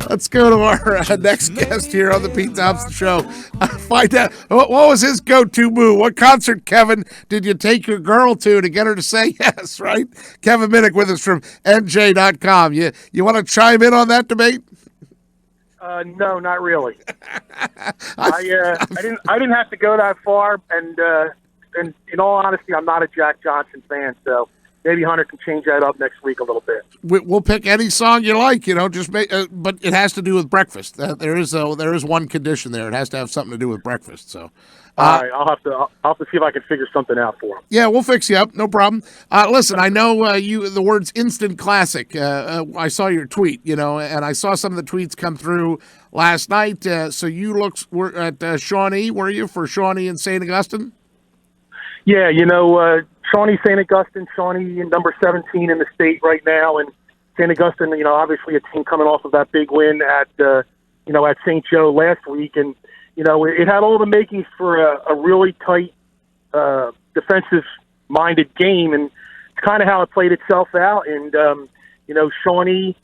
Let's go to our next guest here on the Pete Thompson Show. Find out what was his go-to move. What concert, Kevin, did you take your girl to get her to say yes, right? Kevin Minnick with us from NJ.com. You want to chime in on that debate? No, not really. I didn't have to go that far, and in all honesty, I'm not a Jack Johnson fan, so maybe Hunter can change that up next week a little bit. We'll pick any song you like, just make, but it has to do with breakfast. There is one condition there; it has to have something to do with breakfast. So, all right, I'll have to see if I can figure something out for him. Yeah, we'll fix you up, no problem. Listen, I know the words "instant classic." I saw your tweet, and I saw some of the tweets come through last night. So you were at Shawnee, were you, for Shawnee and St. Augustine? Yeah, Shawnee, St. Augustine, Shawnee number 17 in the state right now, and St. Augustine, obviously a team coming off of that big win at St. Joe last week, and it had all the makings for a really tight, defensive-minded game, and it's kind of how it played itself out. And Shawnee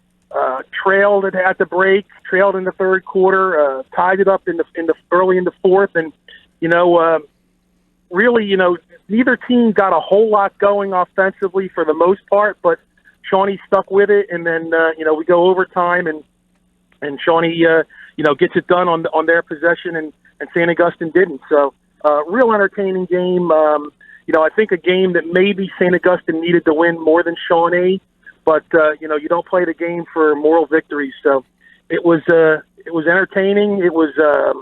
trailed at the break, trailed in the third quarter, tied it up in the early in the fourth, and really, neither team got a whole lot going offensively for the most part, but Shawnee stuck with it, and then we go overtime, and Shawnee gets it done on their possession, and St. Augustine didn't. So real entertaining game. I think a game that maybe St. Augustine needed to win more than Shawnee, but you don't play the game for moral victories. So it was entertaining. It was a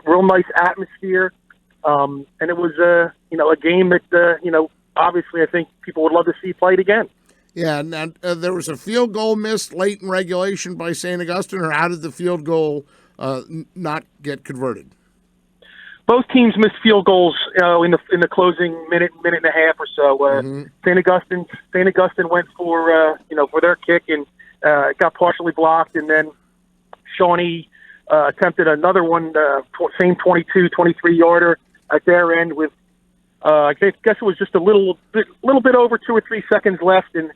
real nice atmosphere. And it was a game that obviously I think people would love to see played again. Yeah, and there was a field goal missed late in regulation by St. Augustine, or how did the field goal not get converted? Both teams missed field goals in the closing minute and a half or so. St. Augustine went for their kick, and it got partially blocked, and then Shawnee attempted another one, same 22, 23-yarder at their end with, I guess it was just a little bit over 2 or 3 seconds left, and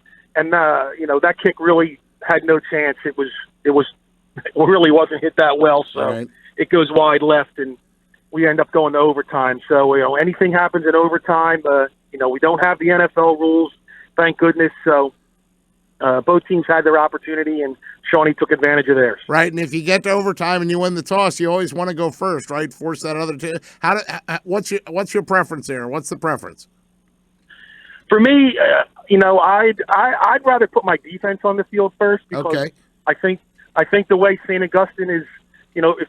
that kick really had no chance. It really wasn't hit that well, so right. It goes wide left, and we end up going to overtime. So anything happens in overtime. We don't have the NFL rules, thank goodness. So both teams had their opportunity, and Shawnee took advantage of theirs. Right, and if you get to overtime and you win the toss, you always want to go first, right? Force that other team. What's your preference there? What's the preference? For me, I'd rather put my defense on the field first, because okay. I think the way St. Augustine is,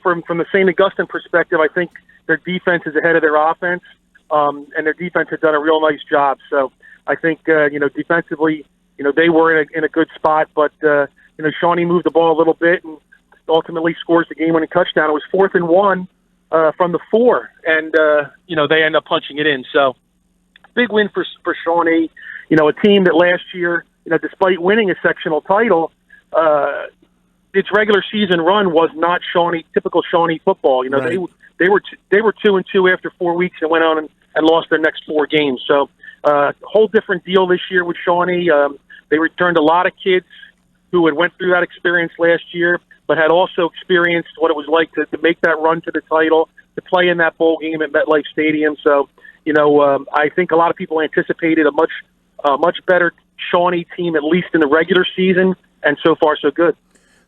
from the St. Augustine perspective, I think their defense is ahead of their offense, and their defense has done a real nice job. So I think defensively, they were in a good spot, but Shawnee moved the ball a little bit and ultimately scores the game-winning touchdown. It was 4th and 1 from the 4, and they end up punching it in. So big win for Shawnee. A team that last year, despite winning a sectional title, its regular season run was not typical Shawnee football. Right. They were 2-2 after 4 weeks and went on and lost their next 4 games. So whole different deal this year with Shawnee. They returned a lot of kids who had went through that experience last year, but had also experienced what it was like to make that run to the title, to play in that bowl game at MetLife Stadium. So, I think a lot of people anticipated a much better Shawnee team, at least in the regular season, and so far so good.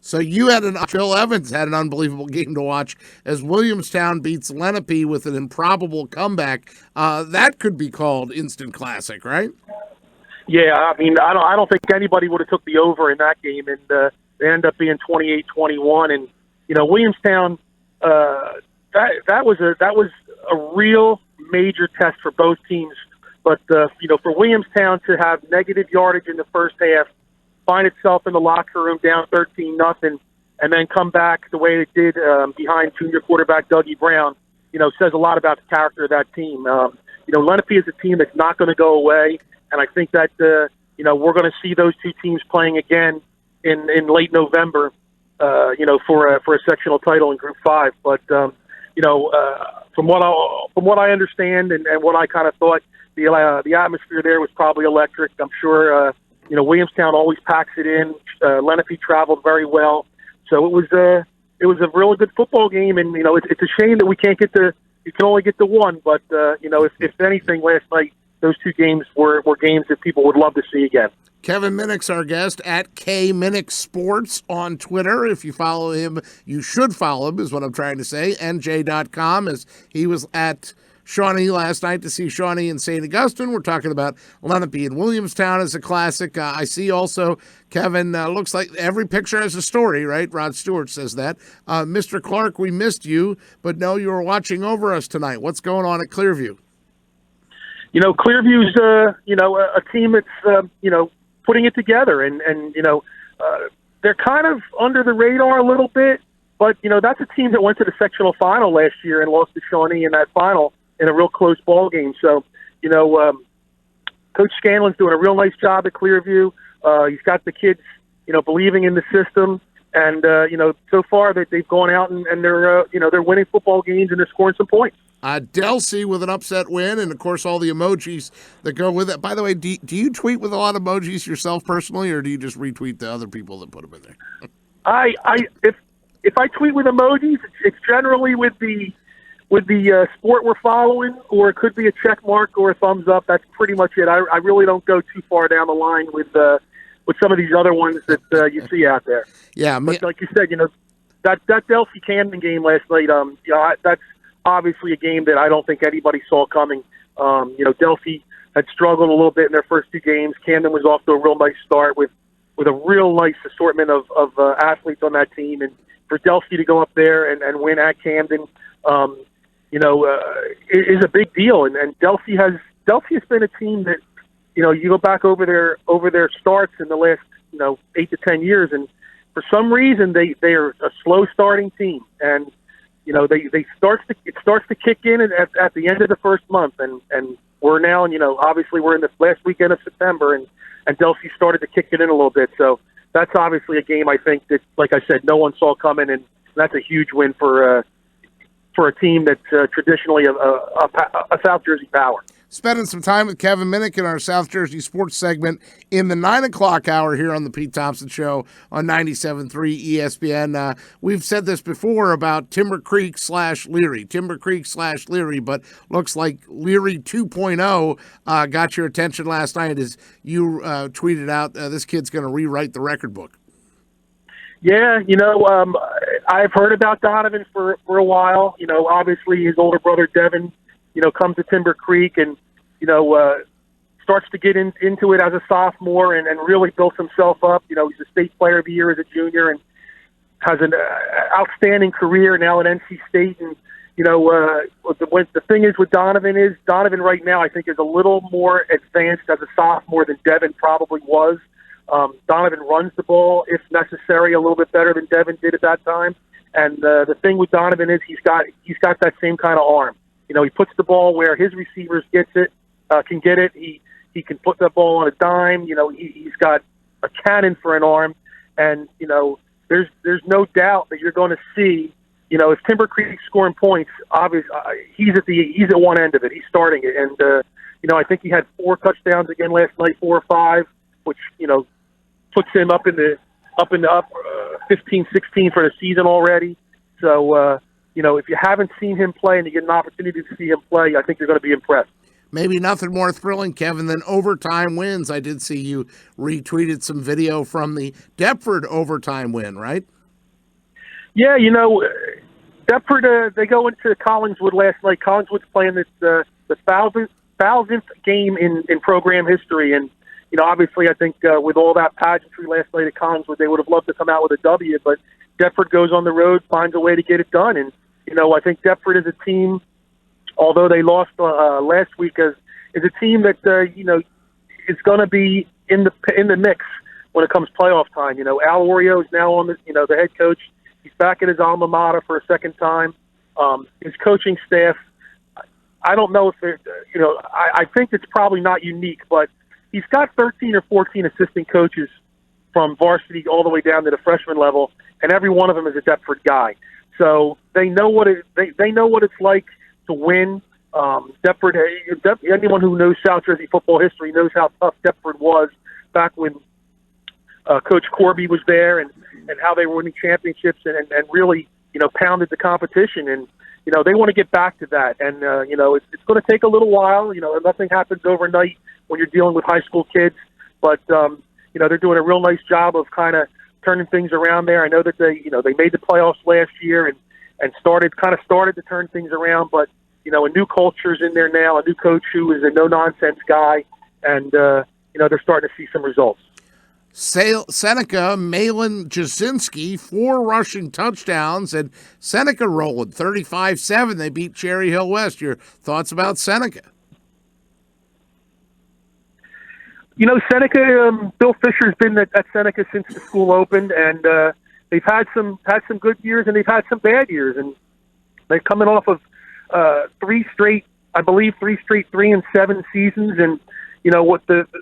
So Phil Evans had an unbelievable game to watch as Williamstown beats Lenape with an improbable comeback. That could be called instant classic, right? Yeah, I mean, I don't think anybody would have took the over in that game, and they ended up being 28-21. And Williamstown, that was a real major test for both teams. But for Williamstown to have negative yardage in the first half, find itself in the locker room down 13-0, and then come back the way it did behind junior quarterback Dougie Brown, says a lot about the character of that team. Lenape is a team that's not going to go away. And I think that, we're going to see those two teams playing again in late November, for a sectional title in Group 5. But, from what I understand and what I kind of thought, the atmosphere there was probably electric. I'm sure Williamstown always packs it in. Lenape traveled very well. So it was a really good football game, and it's a shame that we can't you can only get the one. But if anything, last night those two games were games that people would love to see again. Kevin Minnick's our guest at Minnick Sports on Twitter. If you follow him, you should follow him, is what I'm trying to say. NJ.com, as he was at Shawnee last night to see Shawnee and St. Augustine. We're talking about Lenape and Williamstown as a classic. I see also, Kevin, looks like every picture has a story, right? Rod Stewart says that. Mr. Clark, we missed you, but no, you were watching over us tonight. What's going on at Clearview? Clearview's, a team that's, putting it together, and they're kind of under the radar a little bit, but that's a team that went to the sectional final last year and lost to Shawnee in that final in a real close ball game. So Coach Scanlon's doing a real nice job at Clearview. He's got the kids believing in the system, and so far that they've gone out and they're winning football games and they're scoring some points. Delsey with an upset win, and of course all the emojis that go with it. By the way, do you tweet with a lot of emojis yourself personally, or do you just retweet the other people that put them in there? If I tweet with emojis, it's generally with the sport we're following, or it could be a check mark or a thumbs up. That's pretty much it. I really don't go too far down the line with some of these other ones that you see out there. Yeah, but like you said, that Delsey Camden game last night. That's obviously a game that I don't think anybody saw coming. Delsey had struggled a little bit in their first two games. Camden was off to a real nice start with a real nice assortment of athletes on that team, and for Delsey to go up there and win at Camden, is a big deal. And Delsey has been a team that, you go back over their starts in the last 8 to 10 years, and for some reason they are a slow starting team, and it starts to kick in at the end of the first month, and we're now, obviously we're in the last weekend of September, and Delsey started to kick it in a little bit. So that's obviously a game I think that, like I said, no one saw coming, and that's a huge win for a team that's traditionally a South Jersey power. Spending some time with Kevin Minnick in our South Jersey sports segment in the 9 o'clock hour here on the Pete Thompson Show on 97.3 ESPN. We've said this before about Timber Creek / Leary, but looks like Leary 2.0 got your attention last night as you tweeted out this kid's going to rewrite the record book. Yeah, I've heard about Donovan for a while. Obviously his older brother Devin, comes to Timber Creek and, starts to get into it as a sophomore and really built himself up. He's a state player of the year as a junior and has an outstanding career now at NC State. And, the thing is with Donovan right now, I think, is a little more advanced as a sophomore than Devin probably was. Donovan runs the ball, if necessary, a little bit better than Devin did at that time. And the thing with Donovan is he's got that same kind of arm. He puts the ball where his receivers can get it. He can put the ball on a dime. He's got a cannon for an arm. And, there's no doubt that you're going to see, if Timber Creek's scoring points, obviously he's at one end of it. He's starting it. And, I think he had 4 touchdowns again last night, 4 or 5, which, puts him up in the 15, 16 for the season already. So, if you haven't seen him play and you get an opportunity to see him play, I think you're going to be impressed. Maybe nothing more thrilling, Kevin, than overtime wins. I did see you retweeted some video from the Deptford overtime win, right? Yeah, Deptford, they go into Collingswood last night. Collingswood's playing the 1,000th game in program history, and obviously, I think with all that pageantry last night at Collingswood, they would have loved to come out with a W, but Deptford goes on the road, finds a way to get it done. And, I think Deptford is a team, although they lost last week, is a team that, is going to be in the mix when it comes playoff time. Al Oreo is now on the head coach. He's back at his alma mater for a second time. His coaching staff, I don't know if they're, I think it's probably not unique, but he's got 13 or 14 assistant coaches from varsity all the way down to the freshman level, and every one of them is a Deptford guy. So they know what they know what it's like to win. Deptford, anyone who knows South Jersey football history knows how tough Deptford was back when Coach Corby was there, and how they were winning championships and really, pounded the competition. And, they want to get back to that. And, it's going to take a little while. Nothing happens overnight when you're dealing with high school kids. But, they're doing a real nice job of kind of turning things around there. I know that they made the playoffs last year and started to turn things around. But, a new culture's in there now, a new coach who is a no-nonsense guy. And, they're starting to see some results. Seneca, Malin Jasinski, 4 rushing touchdowns, and Seneca rolling 35-7. They beat Cherry Hill West. Your thoughts about Seneca? Seneca, Bill Fisher's been at Seneca since the school opened, and they've had some good years and they've had some bad years, and they're coming off of 3 straight 3-7 seasons. And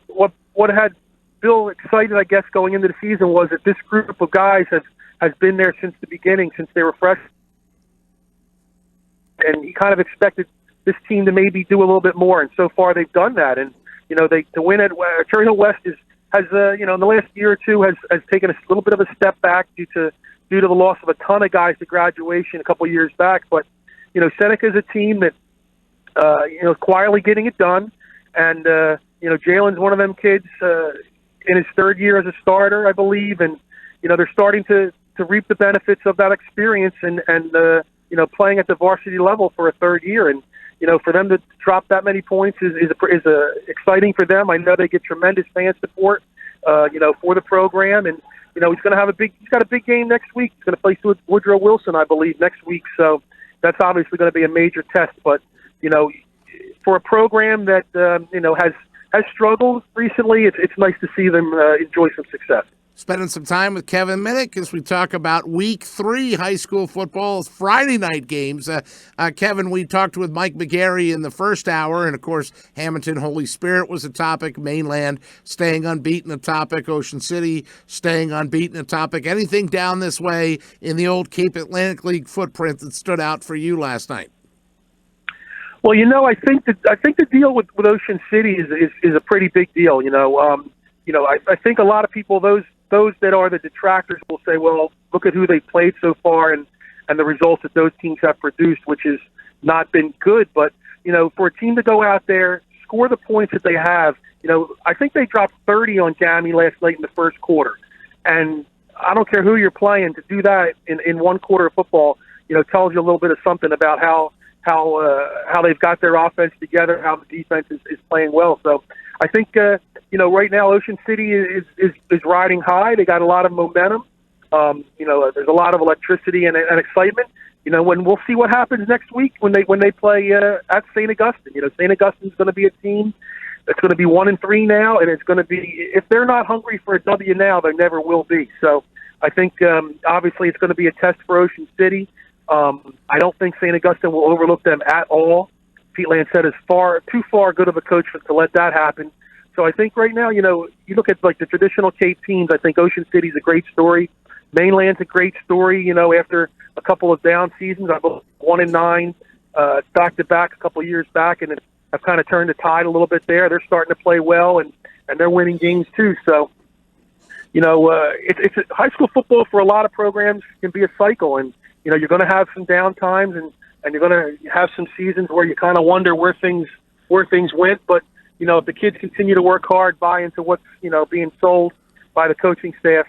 what had Bill excited, I guess, going into the season was that this group of guys has been there since the beginning, since they were freshmen. And he kind of expected this team to maybe do a little bit more, and so far they've done that. And to win at Cherry Hill West has in the last year or two has taken a little bit of a step back due to the loss of a ton of guys to graduation a couple of years back. But Seneca is a team that is quietly getting it done, and Jalen's one of them kids in his 3rd year as a starter, I believe, and they're starting to reap the benefits of that experience and playing at the varsity level for a 3rd year. And for them to drop that many points is exciting for them. I know they get tremendous fan support, for the program, and he's going to have he's got a big game next week. He's going to play Woodrow Wilson, I believe, next week. So that's obviously going to be a major test. But for a program that has struggled recently, it's nice to see them enjoy some success. Spending some time with Kevin Minnick as we talk about Week 3 high school football Friday night games. Kevin, we talked with Mike McGarry in the first hour, and of course, Hamilton Holy Spirit was a topic. Mainland staying unbeaten a topic. Ocean City staying unbeaten a topic. Anything down this way in the old Cape Atlantic League footprint that stood out for you last night? Well, I think the deal with Ocean City is a pretty big deal. I think a lot of people, those that are the detractors, will say, well, look at who they played so far and the results that those teams have produced, which has not been good. But for a team to go out there, score the points that they have, I think they dropped 30 on GAMI last night in the first quarter, and I don't care who you're playing, to do that in one quarter of football, tells you a little bit of something about how they've got their offense together, how the defense is playing well. So I think right now Ocean City is riding high. They got a lot of momentum. There's a lot of electricity and excitement. When we'll see what happens next week when they play at St. Augustine. St. Augustine's going to be a team that's going to be 1-3 now, and it's going to be, if they're not hungry for a W now, they never will be. So I think obviously it's going to be a test for Ocean City. I don't think St. Augustine will overlook them at all. Pete Lancette is too far good of a coach to let that happen. So I think right now, you look at like the traditional Cape teams. I think Ocean City's a great story. Mainland's a great story. After a couple of down seasons, I believe 1-9, back to back a couple of years back, and I've kind of turned the tide a little bit there. They're starting to play well, and they're winning games too. So, it's high school football for a lot of programs can be a cycle, and you're going to have some down times, and you're going to have some seasons where you kind of wonder where things went. But if the kids continue to work hard, buy into what's being sold by the coaching staff,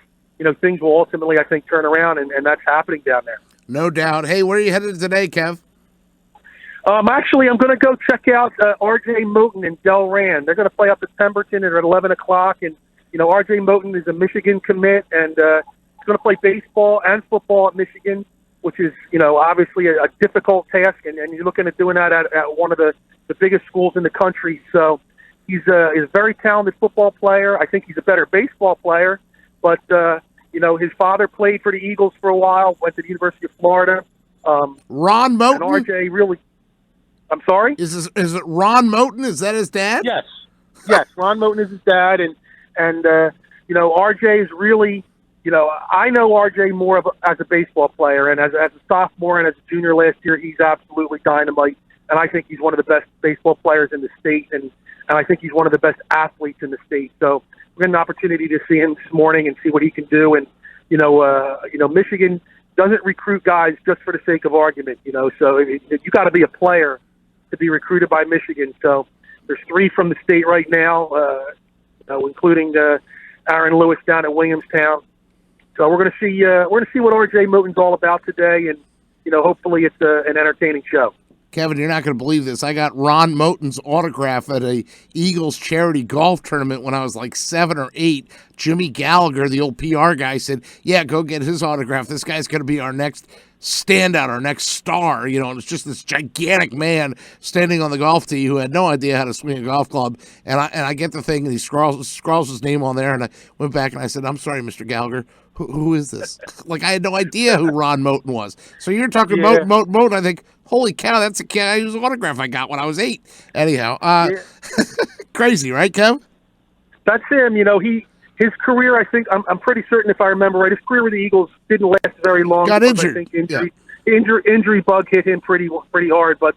things will ultimately, I think, turn around, and that's happening down there. No doubt. Hey, where are you headed today, Kev? Actually, I'm going to go check out R.J. Moten and Delran. They're going to play up at Pemberton at 11 o'clock, and R.J. Moten is a Michigan commit, and he's going to play baseball and football at Michigan, which is, obviously a difficult task, and you're looking at doing that at one of the biggest schools in the country. So he's a very talented football player. I think he's a better baseball player, but, his father played for the Eagles for a while, went to the University of Florida. Ron Moten? And RJ really – I'm sorry? Is it Ron Moten? Is that his dad? Yes. Yes, Ron Moten is his dad, and RJ is really – I know RJ more as a baseball player, and as a sophomore and as a junior last year, he's absolutely dynamite. And I think he's one of the best baseball players in the state, and I think he's one of the best athletes in the state. So getting an opportunity to see him this morning and see what he can do. And Michigan doesn't recruit guys just for the sake of argument. So you got to be a player to be recruited by Michigan. So there's 3 from the state right now, including Aaron Lewis down at Williamstown. So we're going to see what R.J. Moten's all about today, and hopefully it's an entertaining show. Kevin, you're not going to believe this. I got Ron Moten's autograph at a Eagles charity golf tournament when I was like 7 or 8. Jimmy Gallagher, the old PR guy, said, "Yeah, go get his autograph. This guy's going to be our next standout, our next star." And it's just this gigantic man standing on the golf tee who had no idea how to swing a golf club. And I get the thing, and he scrawls his name on there. And I went back and I said, "I'm sorry, Mr. Gallagher. Who is this?" Like, I had no idea who Ron Moten was. So you're talking Moten. I think, holy cow, that's a guy whose autograph I got when I was 8. Anyhow, crazy, right, Kev? That's him. His career, I think, I'm pretty certain, if I remember right, his career with the Eagles didn't last very long. Got injured. I think injury bug hit him pretty hard, but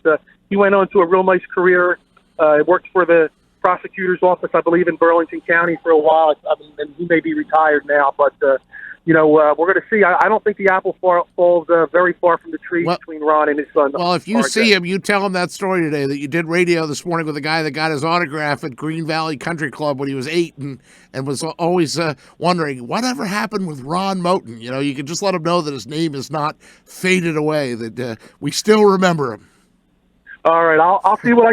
he went on to a real nice career. Worked for the prosecutor's office, I believe, in Burlington County for a while. And he may be retired now, but we're going to see. I don't think the apple falls very far from the tree between Ron and his son. Well, if you see him, you tell him that story today, that you did radio this morning with a guy that got his autograph at Green Valley Country Club when he was 8 and was always wondering, whatever happened with Ron Moten? You can just let him know that his name is not faded away, that we still remember him. All right, I'll see what I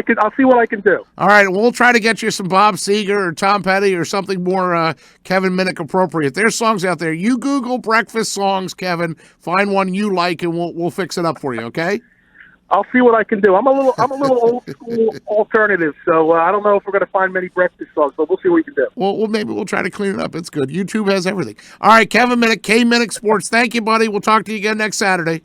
can do. All right, we'll try to get you some Bob Seger or Tom Petty or something more Kevin Minnick appropriate. There's songs out there. You Google breakfast songs, Kevin. Find one you like, and we'll fix it up for you. Okay? I'll see what I can do. I'm a little old school alternative, so I don't know if we're going to find many breakfast songs, but we'll see what we can do. Well, maybe we'll try to clean it up. It's good. YouTube has everything. All right, Kevin Minnick, K Minnick Sports. Thank you, buddy. We'll talk to you again next Saturday.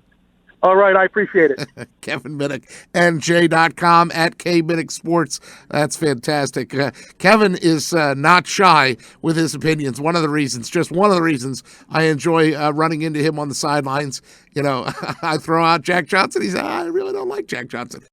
All right, I appreciate it. Kevin Minnick, NJ.com, at K Minnick Sports. That's fantastic. Kevin is not shy with his opinions. One of the reasons I enjoy running into him on the sidelines. I throw out Jack Johnson. He said, "I really don't like Jack Johnson."